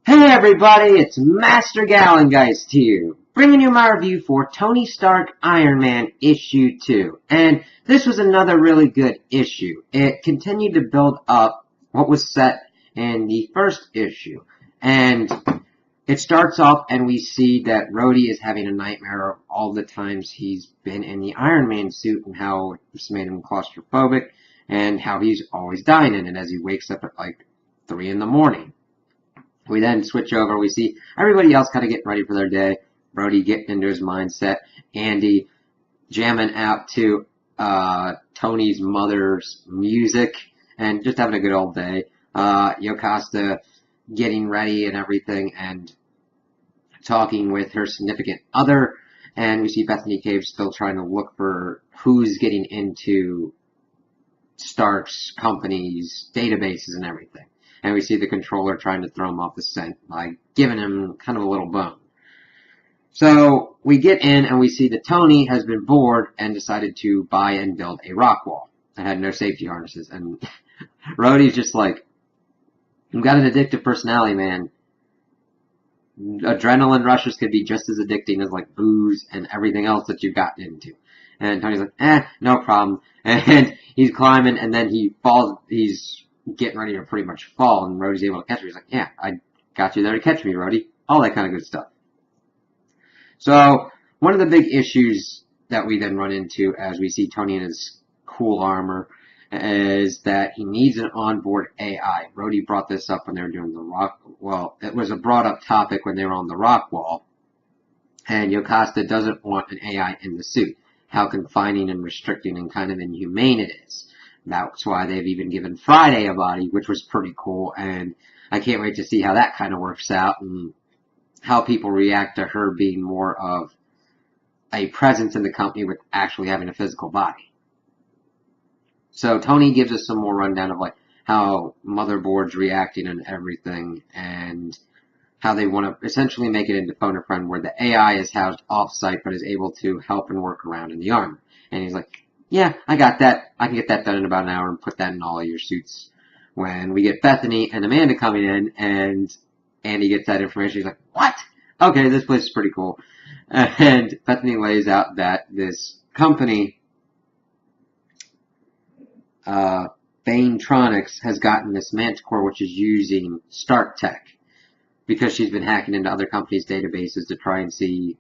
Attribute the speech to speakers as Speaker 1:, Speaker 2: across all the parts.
Speaker 1: Hey everybody, it's Master Gallengeist here, bringing you my review for Tony Stark Iron Man issue 2. And this was another really good issue. It continued to build up what was set in the first issue. And it starts off and we see that Rhodey is having a nightmare of all the times he's been in the Iron Man suit and how it's made him claustrophobic and how he's always dying in it as he wakes up at like 3 in the morning. We then switch over. We see everybody else kind of getting ready for their day. Rhodey getting into his mindset. Andy jamming out to Tony's mother's music and just having a good old day. Yokasta getting ready and everything and talking with her significant other. And we see Bethany Cave still trying to look for who's getting into Stark's company's databases and everything. And we see the controller trying to throw him off the scent by giving him kind of a little bone. So we get in and we see that Tony has been bored and decided to buy and build a rock wall that had no safety harnesses. And Rhodey's just like, you've got an addictive personality, man. Adrenaline rushes could be just as addicting as like booze and everything else that you've gotten into. And Tony's like, no problem. And he's climbing and then he falls, he's getting ready to pretty much fall, and Rhodey's able to catch him. He's like, yeah, I got you there to catch me, Rhodey. All that kind of good stuff. So, one of the big issues that we then run into as we see Tony in his cool armor is that he needs an onboard AI. Rhodey brought this up when they were doing the rock, well, it was a brought up topic when they were on the rock wall, and Yokasta doesn't want an AI in the suit. How confining and restricting and kind of inhumane it is. That's why they've even given Friday a body, which was pretty cool, and I can't wait to see how that kind of works out and how people react to her being more of a presence in the company with actually having a physical body. So Tony gives us some more rundown of like how Motherboard's reacting and everything, and how they want to essentially make it into Phone a Friend, where the AI is housed off-site but is able to help and work around in the armor. And he's like, yeah, I got that. I can get that done in about an hour and put that in all of your suits. When we get Bethany and Amanda coming in, and Andy gets that information, he's like, what? Okay, this place is pretty cool. And Bethany lays out that this company, Banetronics, has gotten this Manticore, which is using Stark Tech, because she's been hacking into other companies' databases to try and see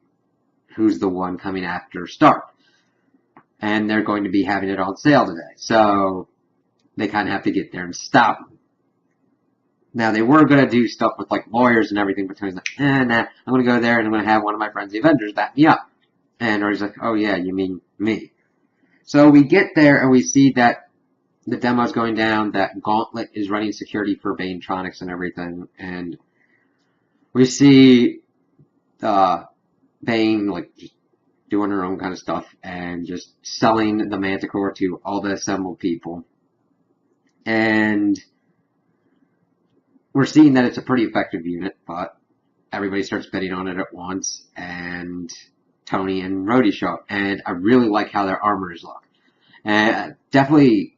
Speaker 1: who's the one coming after Stark. And they're going to be having it on sale today. So they kind of have to get there and stop them. Now, they were going to do stuff with like lawyers and everything, but Tony's like, nah, I'm going to go there and I'm going to have one of my friends, the Avengers, back me up. And Rhodey's like, oh yeah, you mean me. So we get there and we see that the demo's going down, that Gauntlet is running security for Banetronics and everything. And we see Bane like just doing her own kind of stuff and just selling the Manticore to all the assembled people. And we're seeing that it's a pretty effective unit, but everybody starts bidding on it at once, and Tony and Rhodey show up. And I really like how their armors look. And definitely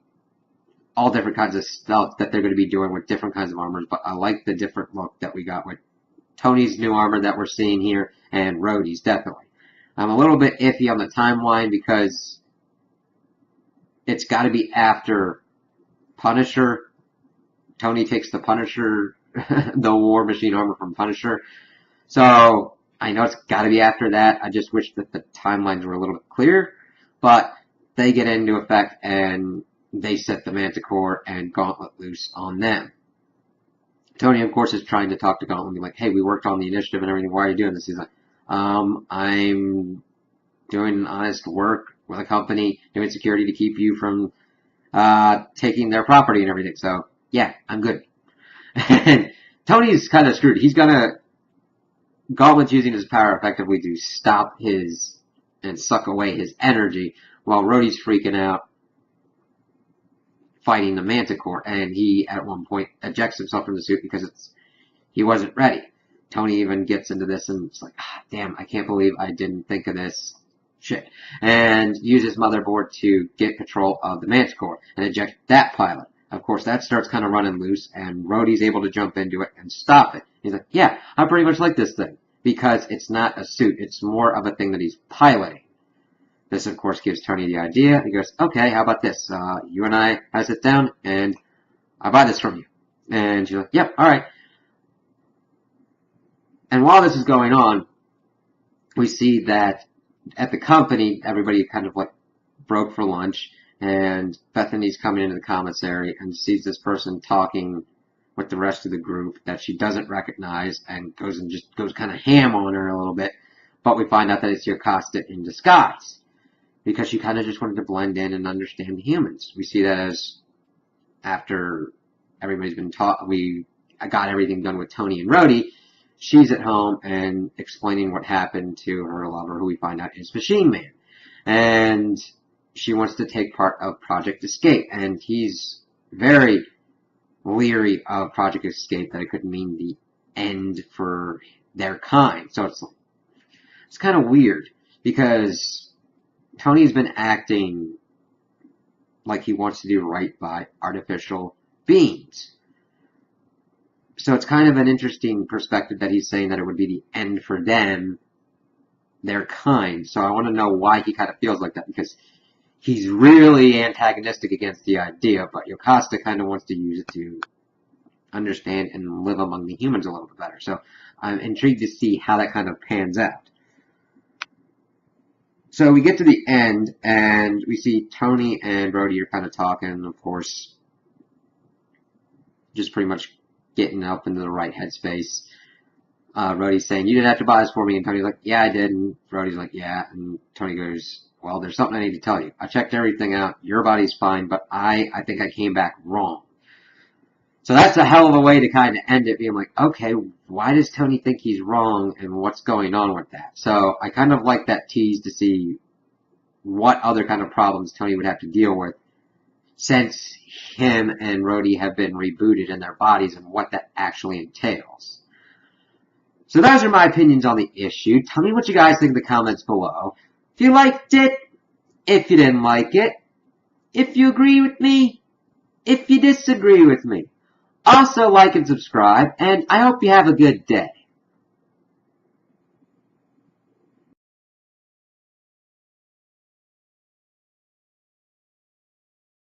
Speaker 1: all different kinds of stuff that they're going to be doing with different kinds of armors, but I like the different look that we got with Tony's new armor that we're seeing here, and Rhodey's definitely. I'm a little bit iffy on the timeline because it's got to be after Punisher. Tony takes the Punisher, the War Machine armor from Punisher. So I know it's got to be after that. I just wish that the timelines were a little bit clearer. But they get into effect and they set the Manticore and Gauntlet loose on them. Tony, of course, is trying to talk to Gauntlet and be like, hey, we worked on the initiative and everything. Why are you doing this? He's like, I'm doing honest work with a company, doing security to keep you from taking their property and everything. So, yeah, I'm good. And Tony's kind of screwed. He's gonna... Gauntlet's using his power effectively to stop his and suck away his energy, while Rhodey's freaking out fighting the Manticore. And he, at one point, ejects himself from the suit because he wasn't ready. Tony even gets into this and it's like, damn, I can't believe I didn't think of this shit. And uses Motherboard to get control of the Manticore and eject that pilot. Of course, that starts kind of running loose, and Rhodey's able to jump into it and stop it. He's like, yeah, I pretty much like this thing. Because it's not a suit. It's more of a thing that he's piloting. This, of course, gives Tony the idea. He goes, okay, how about this? You and I sit down, and I buy this from you. And she's like, yep, all right. And while this is going on, we see that at the company, everybody kind of like broke for lunch, and Bethany's coming into the commissary and sees this person talking with the rest of the group that she doesn't recognize, and goes kind of ham on her a little bit. But we find out that it's Yocasta in disguise, because she kind of just wanted to blend in and understand the humans. We see that as after everybody's been taught, we got everything done with Tony and Rhodey. She's at home and explaining what happened to her lover, who we find out is Machine Man. And she wants to take part of Project Escape, and he's very leery of Project Escape, that it could mean the end for their kind. So it's kind of weird, because Tony's been acting like he wants to do right by artificial beings. So it's kind of an interesting perspective that he's saying that it would be the end for them, their kind. So I want to know why he kind of feels like that, because he's really antagonistic against the idea, but Yocasta kind of wants to use it to understand and live among the humans a little bit better. So I'm intrigued to see how that kind of pans out. So we get to the end, and we see Tony and Rhodey are kind of talking, of course, just pretty much getting up into the right headspace. Rhodey's saying, you didn't have to buy this for me, and Tony's like, yeah, I did, and Rhodey's like, yeah, and Tony goes, well, there's something I need to tell you. I checked everything out, your body's fine, but I think I came back wrong. So that's a hell of a way to kind of end it, being like, okay, why does Tony think he's wrong, and what's going on with that? So I kind of like that tease to see what other kind of problems Tony would have to deal with, since him and Rhodey have been rebooted in their bodies, and what that actually entails. So those are my opinions on the issue. Tell me what you guys think in the comments below. If you liked it, if you didn't like it, if you agree with me, if you disagree with me. Also like and subscribe, and I hope you have a good day.